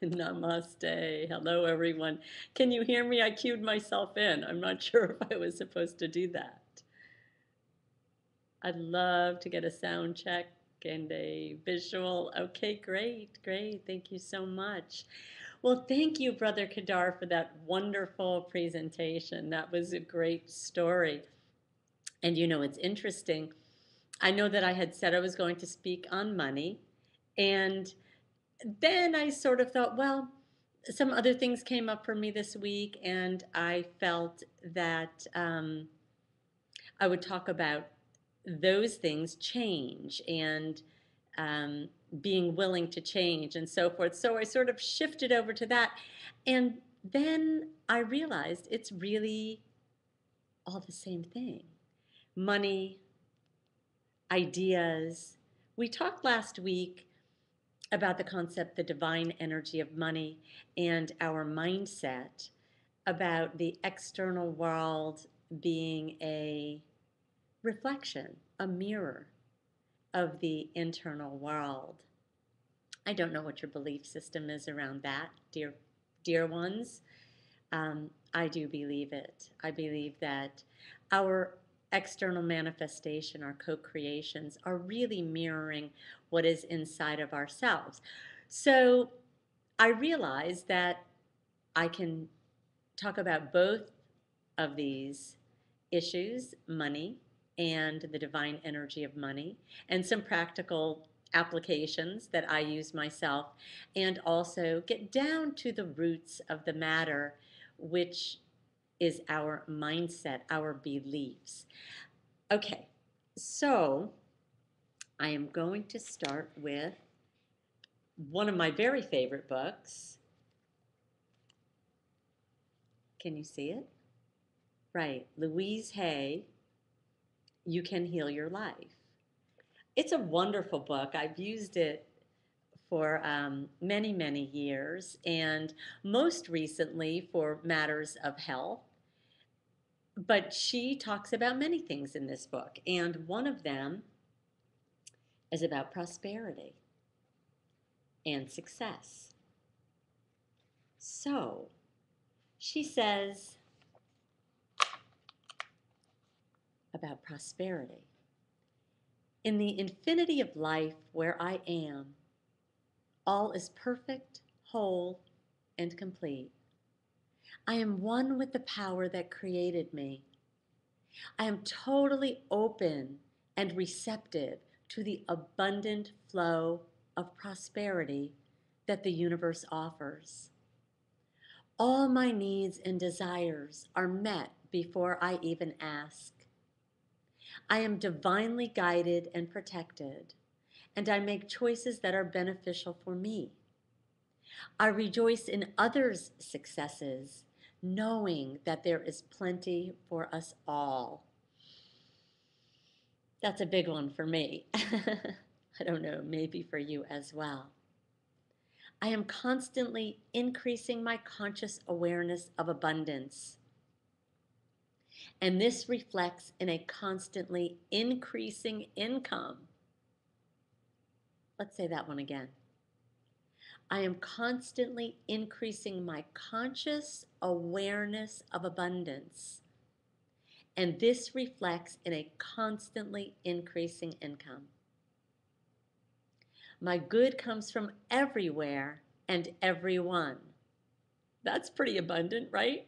Namaste. Hello, everyone. Can you hear me? I cued myself in. I'm not sure if I was supposed to do that. I'd love to get a sound check and a visual. Okay, great, great. Thank you so much. Well, thank you, Brother Kadar, for that wonderful presentation. That was a great story. And it's interesting. I know that I had said I was going to speak on money, and then I sort of thought, well, some other things came up for me this week, and I felt that I would talk about those things change and um, being willing to change and so forth. So I sort of shifted over to that. And then I realized it's really all the same thing: money, ideas. We talked last week about the concept, the divine energy of money, and our mindset about the external world being a reflection, a mirror of the internal world. I don't know what your belief system is around that, dear ones. I do believe it. I believe that our external manifestation, our co creations, are really mirroring what is inside of ourselves. So I realize that I can talk about both of these issues: money and the divine energy of money, and some practical applications that I use myself, and also get down to the roots of the matter, which is our mindset, our beliefs. Okay, so I am going to start with one of my very favorite books. Can you see it? Right, Louise Hay, You Can Heal Your Life. It's a wonderful book. I've used it for many, many years, and most recently for matters of health. But she talks about many things in this book, and one of them is about prosperity and success. So she says about prosperity: in the infinity of life where I am, all is perfect, whole, and complete. I am one with the power that created me. I am totally open and receptive to the abundant flow of prosperity that the universe offers. All my needs and desires are met before I even ask. I am divinely guided and protected, and I make choices that are beneficial for me. I rejoice in others' successes, knowing that there is plenty for us all. That's a big one for me. I don't know, maybe for you as well. I am constantly increasing my conscious awareness of abundance, and this reflects in a constantly increasing income. Let's say that one again. I am constantly increasing my conscious awareness of abundance, and this reflects in a constantly increasing income. My good comes from everywhere and everyone. That's pretty abundant, right?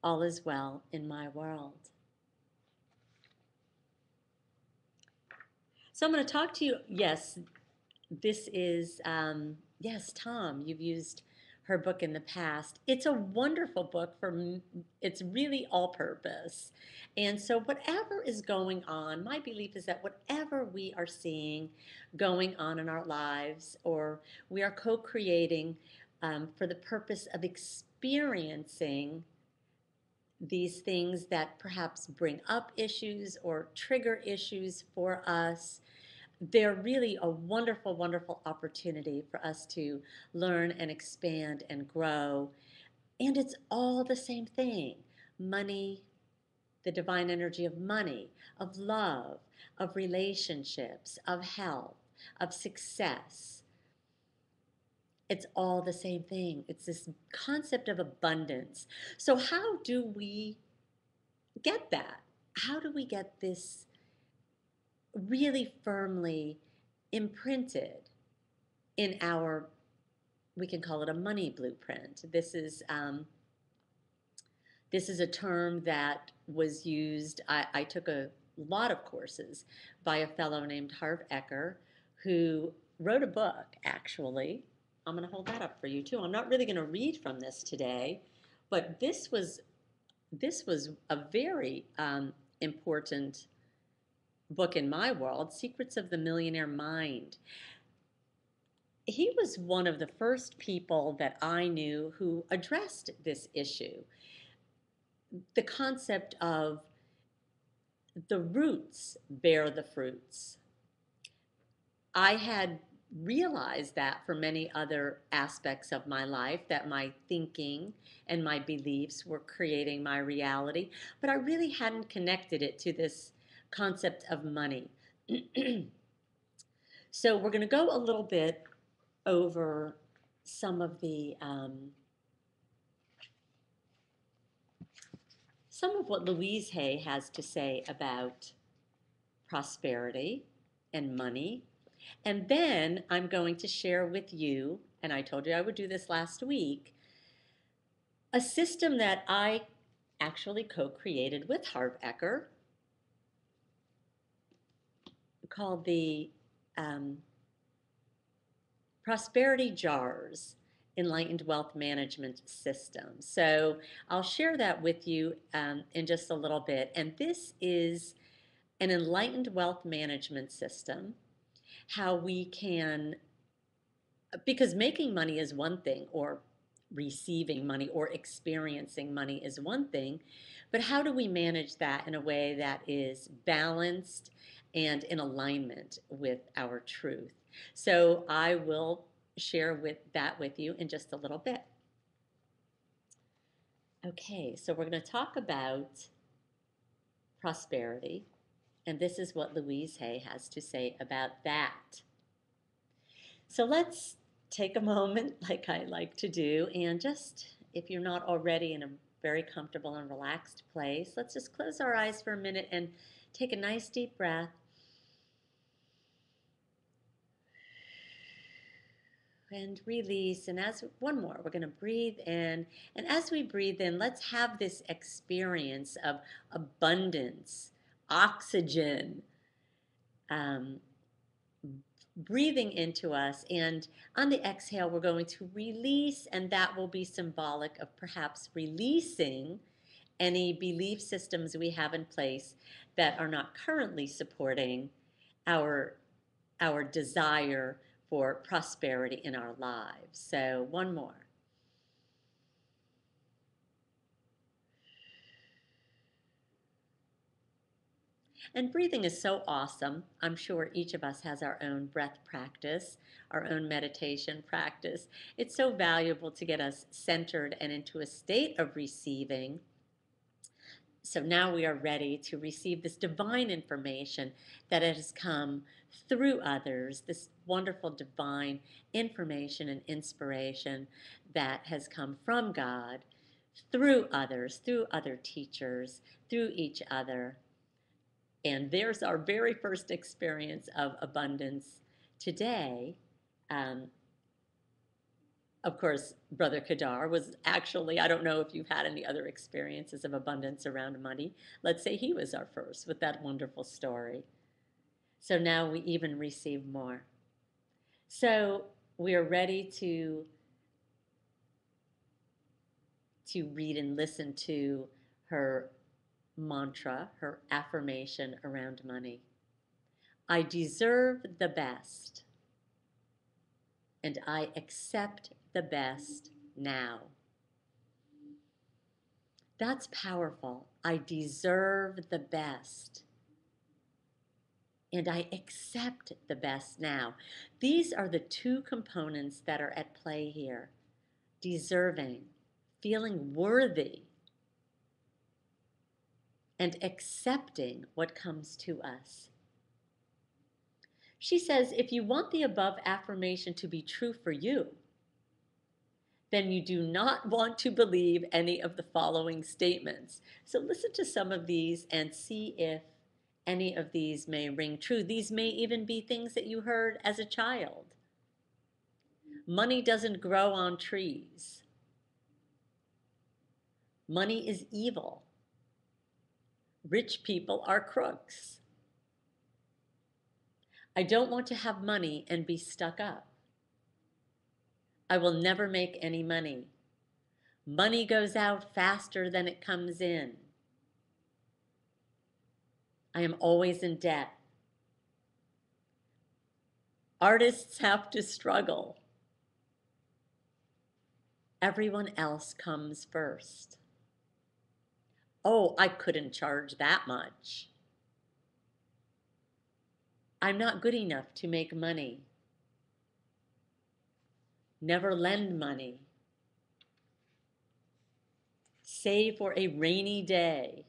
All is well in my world. So I'm going to talk to you. Yes, this is, yes, Tom, you've used her book in the past. It's a wonderful book it's really all purpose. And so whatever is going on, my belief is that whatever we are seeing going on in our lives, or we are co-creating for the purpose of experiencing these things that perhaps bring up issues or trigger issues for us, they're really a wonderful, wonderful opportunity for us to learn and expand and grow. And it's all the same thing: money, the divine energy of money, of love, of relationships, of health. of success. It's all the same thing. It's this concept of abundance. So, how do we get that? How do we get this really firmly imprinted in our, we can call it a money blueprint? This is a term that was used. I took a lot of courses by a fellow named Harv Eker, who wrote a book, actually. I'm going to hold that up for you, too. I'm not really going to read from this today, but this was a very important book in my world, Secrets of the Millionaire Mind. He was one of the first people that I knew who addressed this issue. The concept of the roots bear the fruits. I had realized that for many other aspects of my life, that my thinking and my beliefs were creating my reality, but I really hadn't connected it to this concept of money. So we're going to go a little bit over some of what Louise Hay has to say about prosperity and money. And then I'm going to share with you, and I told you I would do this last week, a system that I actually co-created with Harv Eker called the um, Prosperity Jars Enlightened Wealth Management System. So I'll share that with you in just a little bit. And this is an enlightened wealth management system, how we can, because making money is one thing, or receiving money or experiencing money is one thing, but how do we manage that in a way that is balanced and in alignment with our truth? So I will share that with you in just a little bit. Okay, so we're going to talk about prosperity, and this is what Louise Hay has to say about that. So let's take a moment, like I like to do, and just, if you're not already in a very comfortable and relaxed place, let's just close our eyes for a minute and take a nice deep breath. And release. And as one more, we're going to breathe in. And as we breathe in, let's have this experience of abundance, oxygen, um, breathing into us. And on the exhale, we're going to release, and that will be symbolic of perhaps releasing any belief systems we have in place that are not currently supporting our desire for prosperity in our lives. So one more. And breathing is so awesome. I'm sure each of us has our own breath practice, our own meditation practice. It's so valuable to get us centered and into a state of receiving. So now we are ready to receive this divine information that has come through others, this wonderful divine information and inspiration that has come from God through others, through other teachers, through each other. And there's our very first experience of abundance today. Um, of course, Brother Kadar was actually, I don't know if you've had any other experiences of abundance around money. Let's say he was our first with that wonderful story. So now we even receive more. So we are ready to read and listen to her mantra, her affirmation around money. I deserve the best, and I accept the best now. That's powerful. I deserve the best, and I accept the best now. These are the two components that are at play here: deserving, feeling worthy, and accepting what comes to us. She says, if you want the above affirmation to be true for you, then you do not want to believe any of the following statements. So listen to some of these and see if any of these may ring true. These may even be things that you heard as a child. Money doesn't grow on trees. Money is evil. Rich people are crooks. I don't want to have money and be stuck up. I will never make any money. Money goes out faster than it comes in. I am always in debt. Artists have to struggle. Everyone else comes first. Oh, I couldn't charge that much. I'm not good enough to make money. Never lend money. Save for a rainy day.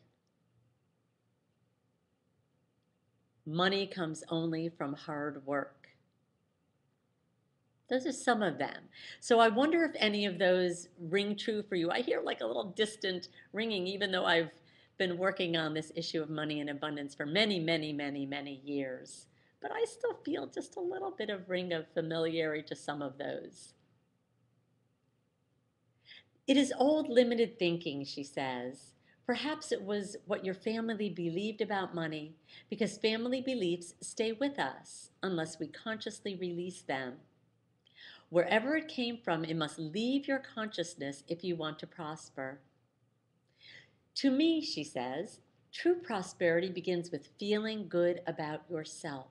Money comes only from hard work. Those are some of them. So I wonder if any of those ring true for you. I hear like a little distant ringing, even though I've been working on this issue of money and abundance for many, many, many, many years. But I still feel just a little bit of ring of familiarity to some of those. It is old limited thinking, she says. Perhaps it was what your family believed about money, because family beliefs stay with us unless we consciously release them. Wherever it came from, it must leave your consciousness if you want to prosper. To me, she says, true prosperity begins with feeling good about yourself.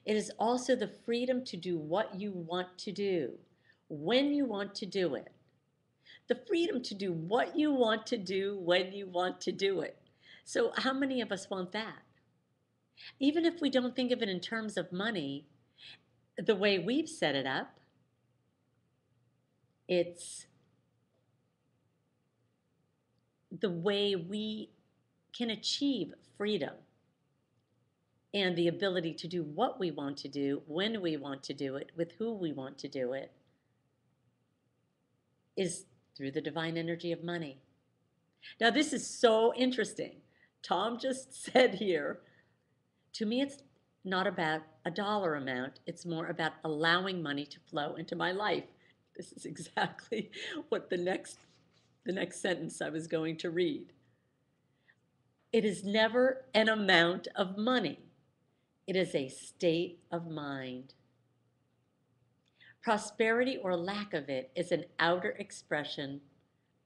It is also the freedom to do what you want to do, when you want to do it. The freedom to do what you want to do, when you want to do it. So, how many of us want that? Even if we don't think of it in terms of money, the way we've set it up, it's the way we can achieve freedom and the ability to do what we want to do, when we want to do it, with who we want to do it, is through the divine energy of money. Now, this is so interesting. Tom just said here, to me, it's not about a dollar amount, it's more about allowing money to flow into my life. This is exactly what the next sentence I was going to read. It is never an amount of money. It is a state of mind. Prosperity or lack of it is an outer expression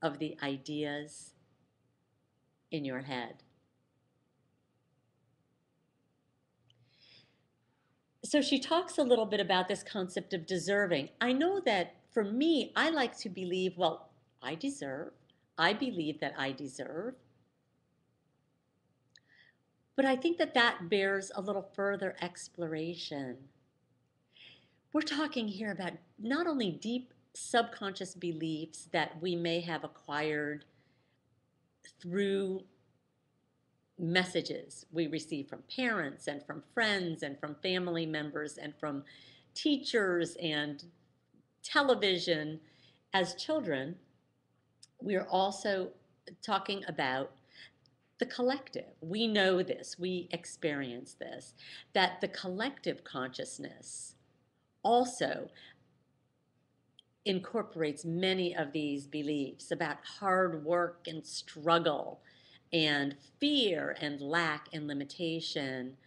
of the ideas in your head. So she talks a little bit about this concept of deserving. I know that for me, I like to believe, well, I deserve. I believe that I deserve. But I think that that bears a little further exploration. We're talking here about not only deep subconscious beliefs that we may have acquired through messages we receive from parents and from friends and from family members and from teachers and television as children, we are also talking about the collective. We know this, we experience this, that the collective consciousness also incorporates many of these beliefs about hard work and struggle and fear and lack and limitation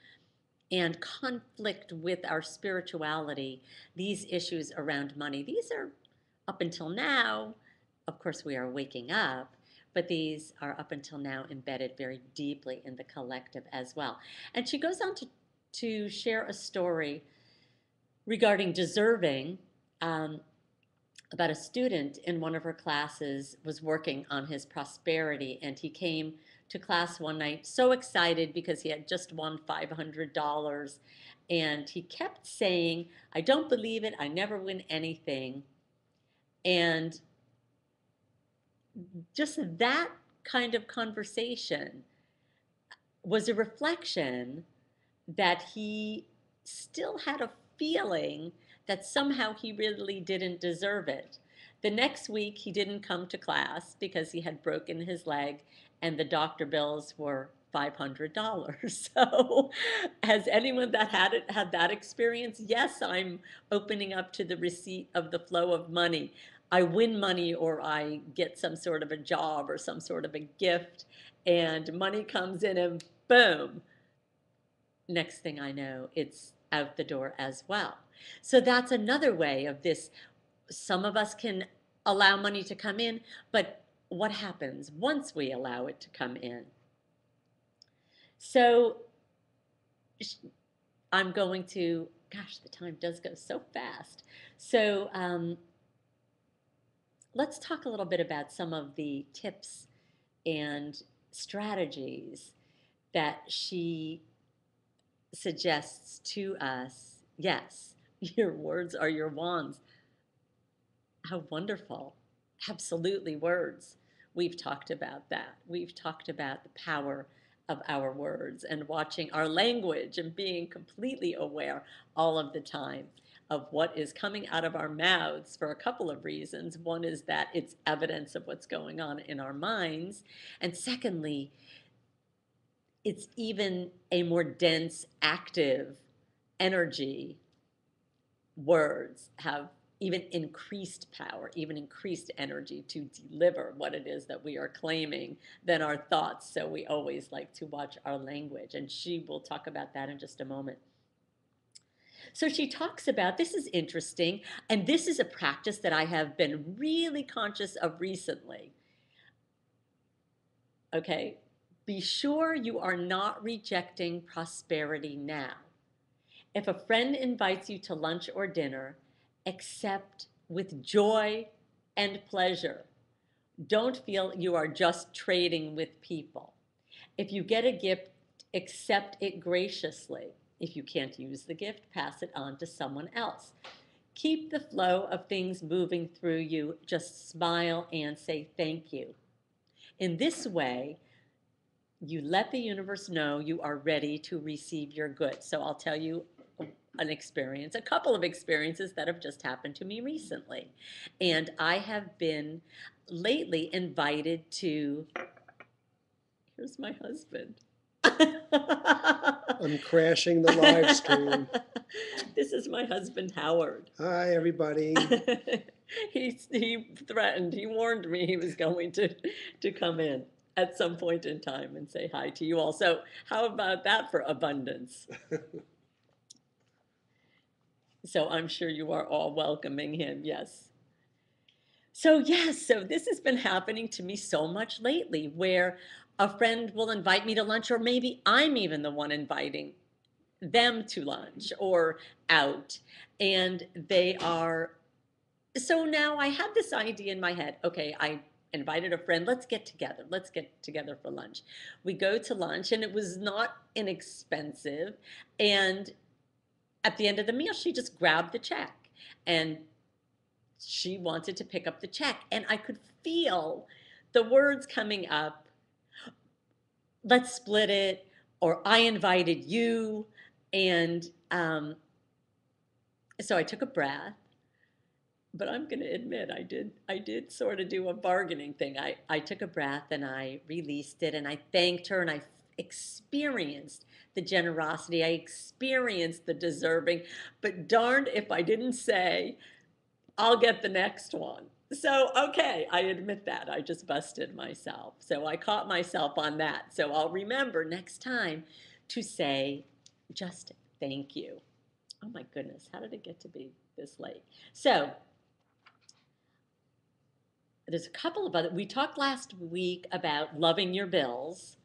and conflict with our spirituality, these issues around money. These are up until now, of course, we are waking up, but these are up until now embedded very deeply in the collective as well. And she goes on to share a story regarding deserving. About a student in one of her classes was working on his prosperity, and he came to class one night so excited because he had just won $500, and he kept saying, I don't believe it, I never win anything. And just that kind of conversation was a reflection that he still had a feeling that somehow he really didn't deserve it. The next week, he didn't come to class because he had broken his leg and the doctor bills were $500. So, has anyone that had that experience? Yes, I'm opening up to the receipt of the flow of money. I win money or I get some sort of a job or some sort of a gift, and money comes in and boom, next thing I know, it's out the door as well. So that's another way of this. Some of us can allow money to come in, but what happens once we allow it to come in? So I'm going to, gosh, the time does go so fast. So let's talk a little bit about some of the tips and strategies that she suggests to us. Yes, your words are your wands. How wonderful. Absolutely, words. We've talked about that. We've talked about the power of our words and watching our language and being completely aware all of the time of what is coming out of our mouths for a couple of reasons. One is that it's evidence of what's going on in our minds. And secondly, it's even a more dense, active energy. Words have even increased power, even increased energy to deliver what it is that we are claiming than our thoughts. So we always like to watch our language. And she will talk about that in just a moment. So she talks about, this is interesting, and this is a practice that I have been really conscious of recently. Okay, be sure you are not rejecting prosperity now. If a friend invites you to lunch or dinner, accept with joy and pleasure. Don't feel you are just trading with people. If you get a gift, accept it graciously. If you can't use the gift, pass it on to someone else. Keep the flow of things moving through you. Just smile and say thank you. In this way, you let the universe know you are ready to receive your goods. So I'll tell you an experience, a couple of experiences that have just happened to me recently. And I have been lately invited to, here's my husband. I'm crashing the live stream. This is my husband, Howard. Hi, everybody. He threatened, he warned me he was going to come in at some point in time and say hi to you all. So how about that for abundance? So I'm sure you are all welcoming him, yes. So yes, so this has been happening to me so much lately where a friend will invite me to lunch, or maybe I'm even the one inviting them to lunch or out. And they are, so now I have this idea in my head. Okay, I invited a friend, let's get together. Let's get together for lunch. We go to lunch and it was not inexpensive. And at the end of the meal, she just grabbed the check and she wanted to pick up the check. And I could feel the words coming up, let's split it, or I invited you. And so I took a breath, but I'm going to admit I did sort of do a bargaining thing. I took a breath and I released it and I thanked her and I experienced the generosity. I experienced the deserving, but darned if I didn't say, I'll get the next one. So, okay, I admit that. I just busted myself. So I caught myself on that. So I'll remember next time to say just thank you. Oh my goodness, how did it get to be this late? So there's a couple of other, we talked last week about loving your bills.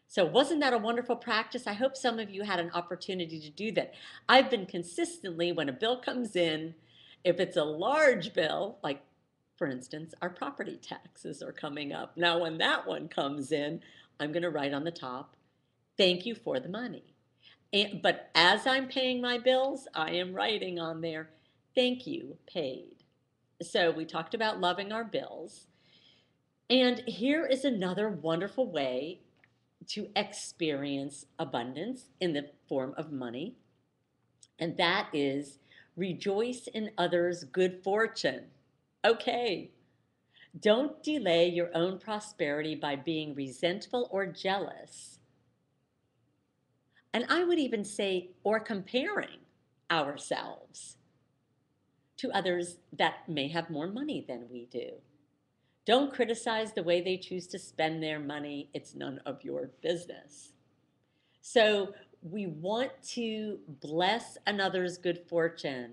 So wasn't that a wonderful practice? I hope some of you had an opportunity to do that. I've been consistently, when a bill comes in, if it's a large bill, like for instance, our property taxes are coming up. Now, when that one comes in, I'm going to write on the top, thank you for the money. But as I'm paying my bills, I am writing on there, thank you, paid. So we talked about loving our bills. And here is another wonderful way to experience abundance in the form of money. And that is rejoice in others' good fortune. Okay, don't delay your own prosperity by being resentful or jealous. And I would even say, or comparing ourselves to others that may have more money than we do. Don't criticize the way they choose to spend their money. It's none of your business. So we want to bless another's good fortune,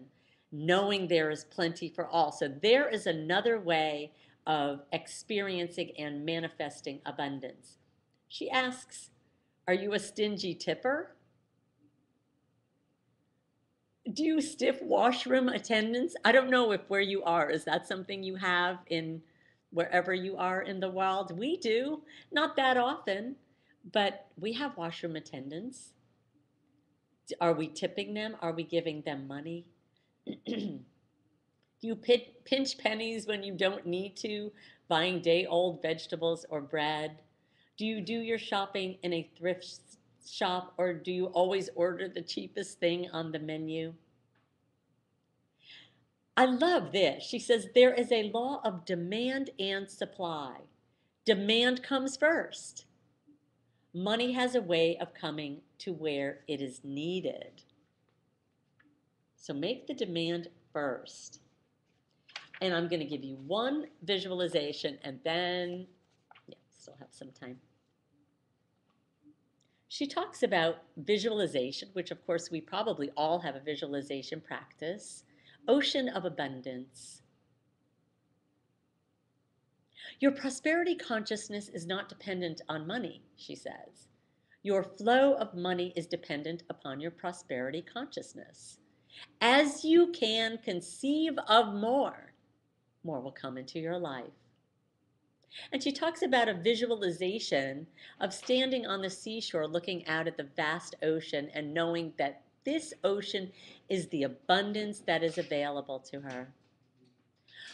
knowing there is plenty for all. So there is another way of experiencing and manifesting abundance. She asks, are you a stingy tipper? Do you stiff washroom attendants? I don't know if where you are, is that something you have in wherever you are in the world? We do, not that often, but we have washroom attendants. Are we tipping them? Are we giving them money? Do you pinch pennies when you don't need to, buying day old vegetables or bread? Do you do your shopping in a thrift shop, or do you always order the cheapest thing on the menu? I love this. She says there is a law of demand and supply. Demand comes first. Money has a way of coming to where it is needed. So make the demand first. And I'm going to give you one visualization and then, yeah, still have some time. She talks about visualization, which of course we probably all have a visualization practice. Ocean of abundance. Your prosperity consciousness is not dependent on money, she says. Your flow of money is dependent upon your prosperity consciousness. As you can conceive of more, more will come into your life. And she talks about a visualization of standing on the seashore looking out at the vast ocean and knowing that this ocean is the abundance that is available to her.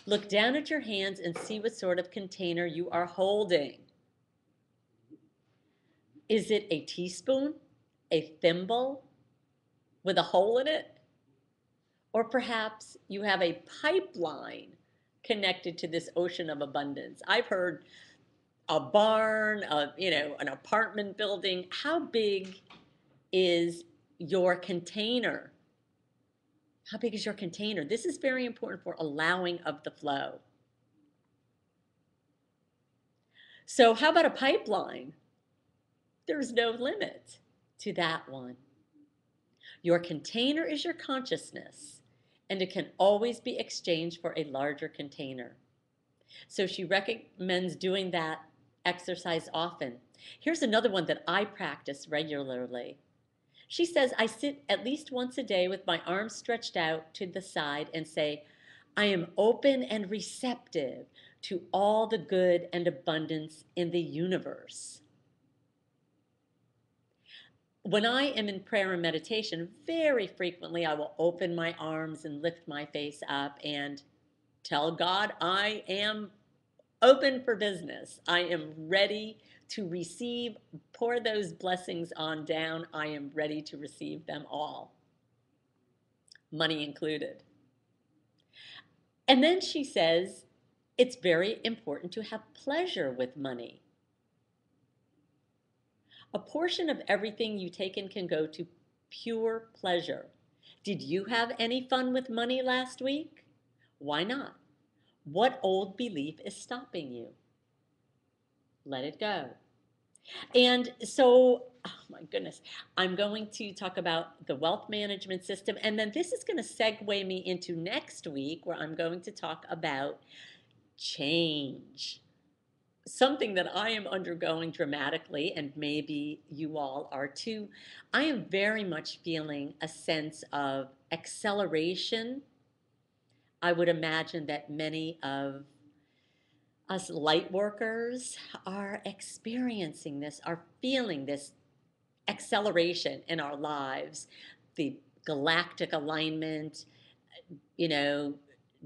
Look down at your hands and see what sort of container you are holding. Is it a teaspoon, a thimble with a hole in it? Or perhaps you have a pipeline connected to this ocean of abundance. I've heard a barn, an apartment building. How big is your container? How big is your container? This is very important for allowing of the flow. So how about a pipeline? There's no limit to that one. Your container is your consciousness, and it can always be exchanged for a larger container. So she recommends doing that exercise often. Here's another one that I practice regularly. She says, I sit at least once a day with my arms stretched out to the side and say, I am open and receptive to all the good and abundance in the universe. When I am in prayer and meditation, very frequently I will open my arms and lift my face up and tell God I am open for business. I am ready to receive, pour those blessings on down. I am ready to receive them all, money included. And then she says, it's very important to have pleasure with money. A portion of everything you take in can go to pure pleasure. Did you have any fun with money last week? Why not? What old belief is stopping you? Let it go. And so, oh my goodness, I'm going to talk about the wealth management system. And then this is going to segue me into next week, where I'm going to talk about change. Something that I am undergoing dramatically, and maybe you all are too. I am very much feeling a sense of acceleration. I would imagine that many of us light workers are experiencing this, are feeling this acceleration in our lives, the galactic alignment, you know,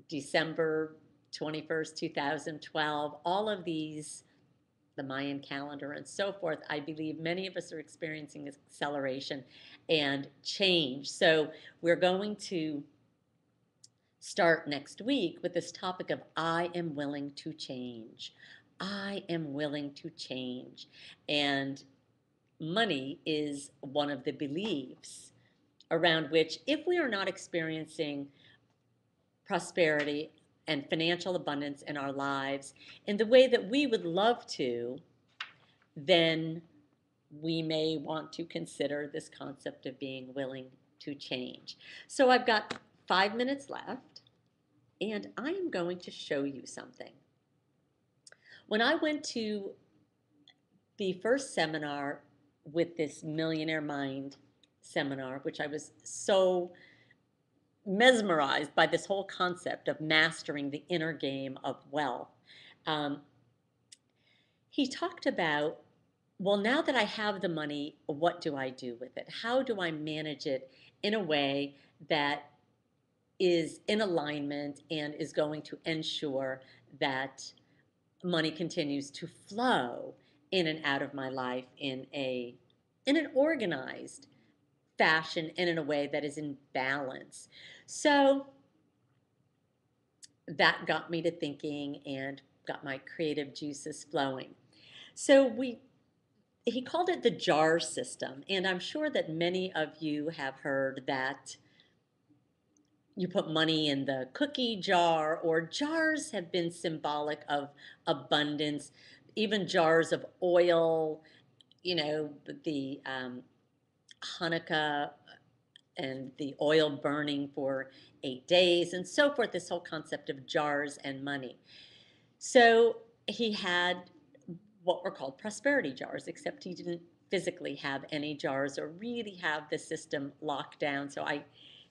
December 21st, 2012, all of these the Mayan calendar and so forth, I believe many of us are experiencing acceleration and change. So we're going to start next week with this topic of I am willing to change. I am willing to change. And money is one of the beliefs around which, if we are not experiencing prosperity and financial abundance in our lives in the way that we would love to, then we may want to consider this concept of being willing to change. So I've got 5 minutes left, and I am going to show you something. When I went to the first seminar with this Millionaire Mind seminar, which I was so mesmerized by this whole concept of mastering the inner game of wealth. Um, he talked about, well, now that I have the money, what do I do with it? How do I manage it in a way that is in alignment and is going to ensure that money continues to flow in and out of my life in an organized fashion and in a way that is in balance. So that got me to thinking and got my creative juices flowing. So he called it the jar system, and I'm sure that many of you have heard that you put money in the cookie jar, or jars have been symbolic of abundance, even jars of oil, the Hanukkah and the oil burning for 8 days and so forth, this whole concept of jars and money. So he had what were called prosperity jars, except he didn't physically have any jars or really have the system locked down. So I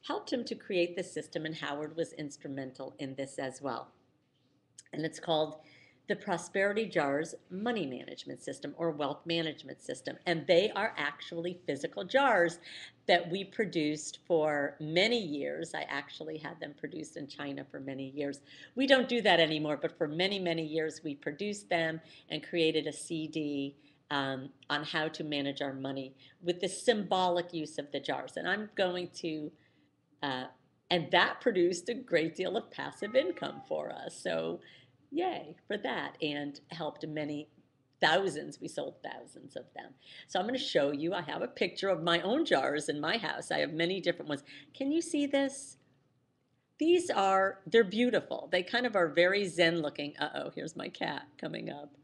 helped him to create the system, and Howard was instrumental in this as well. And it's called the Prosperity Jars Money Management System, or Wealth Management System. And they are actually physical jars that we produced for many years. I actually had them produced in China for many years. We don't do that anymore, but for many, many years we produced them and created a CD on how to manage our money with the symbolic use of the jars. And I'm going to uh, and that produced a great deal of passive income for us. So yay for that, and helped many thousands. We sold thousands of them. So I'm going to show you. I have a picture of my own jars in my house. I have many different ones. Can you see this? They're beautiful. They kind of are very zen looking. Uh-oh, here's my cat coming up.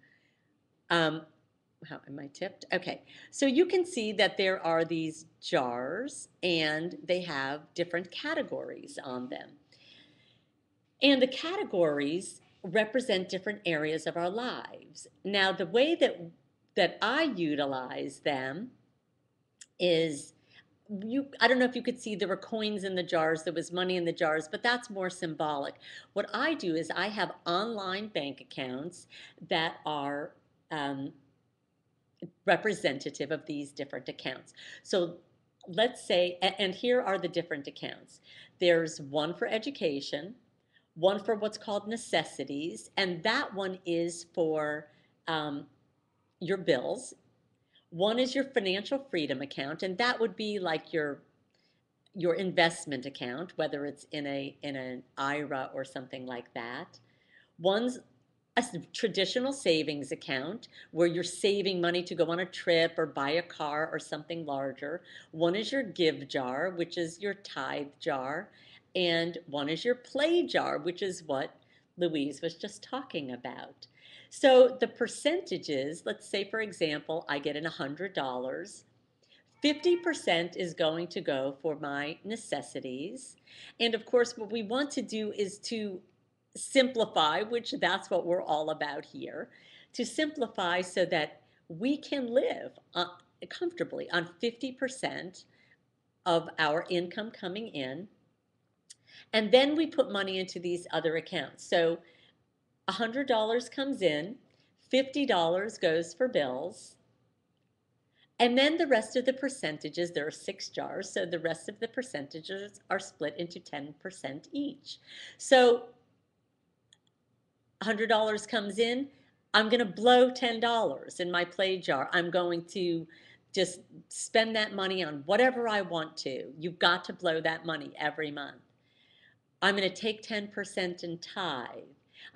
How am I tipped? Okay, so you can see that there are these jars and they have different categories on them. And the categories represent different areas of our lives. Now, the way that I utilize them is I don't know if you could see there were coins in the jars, there was money in the jars, but that's more symbolic. What I do is I have online bank accounts that are representative of these different accounts. So let's say, and here are the different accounts. There's one for education, one for what's called necessities, and that one is for your bills. One is your financial freedom account, and that would be like your investment account, whether it's in an IRA or something like that. One's a traditional savings account where you're saving money to go on a trip or buy a car or something larger. One is your give jar, which is your tithe jar. And one is your play jar, which is what Louise was just talking about. So the percentages, let's say, for example, I get in $100. 50% is going to go for my necessities. And of course, what we want to do is to simplify, which that's what we're all about here, to simplify so that we can live comfortably on 50% of our income coming in. And then we put money into these other accounts. So $100 comes in, $50 goes for bills, and then the rest of the percentages, there are 6 jars, so the rest of the percentages are split into 10% each. So $100 comes in, I'm going to blow $10 in my play jar. I'm going to just spend that money on whatever I want to. You've got to blow that money every month. I'm going to take 10% and tithe.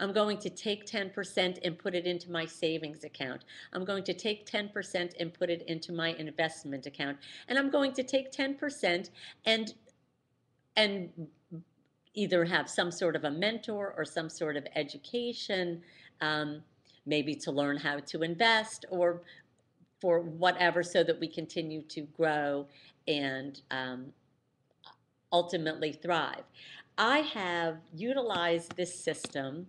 I'm going to take 10% and put it into my savings account. I'm going to take 10% and put it into my investment account. And I'm going to take 10% and and either have some sort of a mentor or some sort of education, um, maybe to learn how to invest or for whatever, so that we continue to grow and ultimately thrive. I have utilized this system,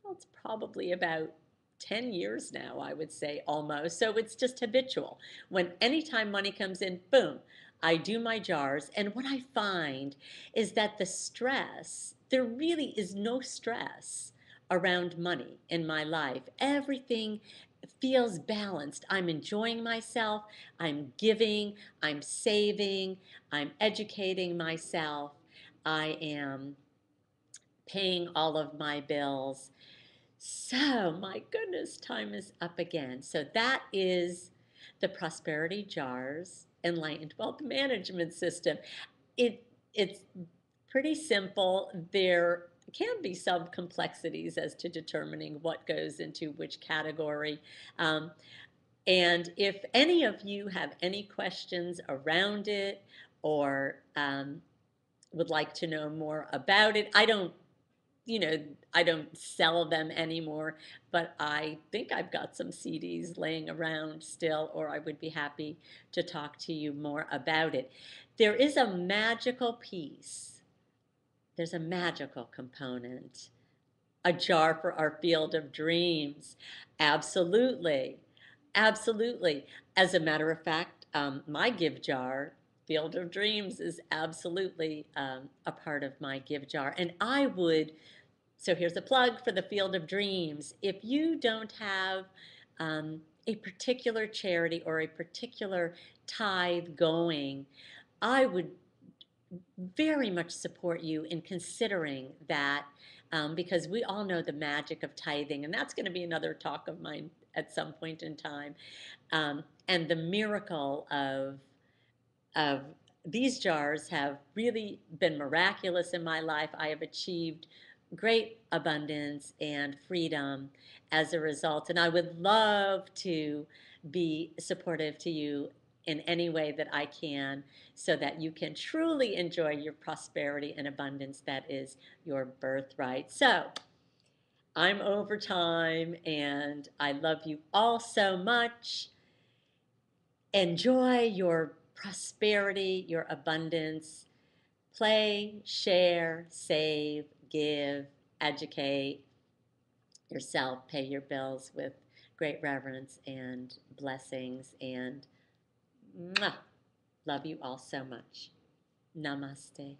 well, it's probably about 10 years now, I would say almost. So it's just habitual. When anytime money comes in, boom, I do my jars. And what I find is that the stress, there really is no stress around money in my life. Everything feels balanced. I'm enjoying myself, I'm giving, I'm saving, I'm educating myself, I am paying all of my bills. So, my goodness, time is up again. So, that is the Prosperity Jars Enlightened Wealth Management System. It's pretty simple. There can be some complexities as to determining what goes into which category. Um, and if any of you have any questions around it or would like to know more about it, you know, I don't sell them anymore, but I think I've got some CDs laying around still, or I would be happy to talk to you more about it. There is a magical piece, there's a magical component, a jar for our field of dreams. Absolutely. Absolutely. As a matter of fact, my give jar, Field of Dreams, is absolutely a part of my give jar. And I would, so here's a plug for the Field of Dreams. If you don't have a particular charity or a particular tithe going, I would very much support you in considering that, because we all know the magic of tithing, and that's going to be another talk of mine at some point in time. And the miracle of these jars have really been miraculous in my life. I have achieved great abundance and freedom as a result, and I would love to be supportive to you in any way that I can so that you can truly enjoy your prosperity and abundance that is your birthright. So, I'm over time and I love you all so much. Enjoy your prosperity, your abundance. Play, share, save, give, educate yourself, pay your bills with great reverence and blessings. And mwah, love you all so much. Namaste.